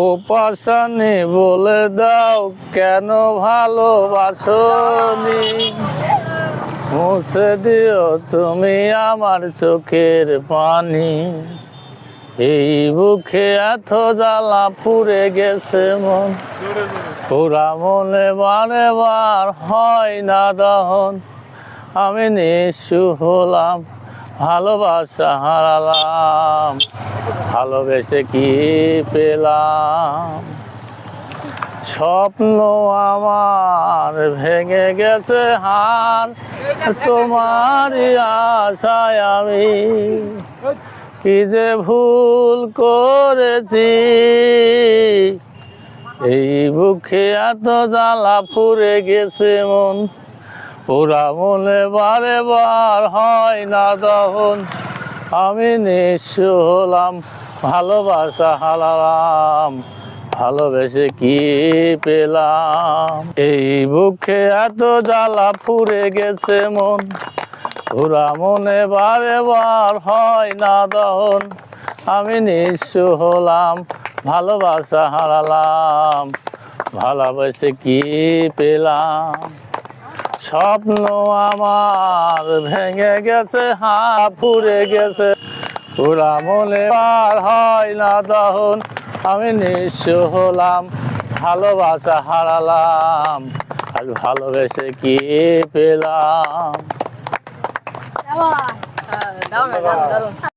ও পাশানি বলে দাও কেন ভালোবাসনি, মুছে দিও তুমি আমার চোখের পানি। এই বুকে এত জ্বালা পুড়ে গেছে মন, পুরা মনে বারে বার হয় না দহন। আমি নিঃস্ব হলাম, ভালোবাসা হারালাম, ভালোবেসে কি পেলাম। স্বপ্ন আমার ভেঙে গেছে হার, তোমারই আশায় আমি কি যে ভুল করেছি। এই বুকে এত জ্বালা পুড়ে গেছে মন, পুরা মনে বারে বার হয় না দহন। আমি নিঃস্ব হলাম, ভালোবাসা হারালাম, ভালোবেসে কি পেলাম। এই বুকে এত জ্বালা পুড়ে গেছে মন, পুরা মনে বারে বার হয় না দহন। আমি নিঃস্ব হলাম, ভালোবাসা হারালাম, ভালোবেসে কি পেলাম। স্বপ্ন আমার ভেঙে গেছে, পুড়ে গেছে, পুরা মনে বার হয় না দহন। আমি নিঃস্ব হলাম, ভালোবাসা হারালাম, আজ ভালোবেসে কি পেলাম। দারুণ দারুণ।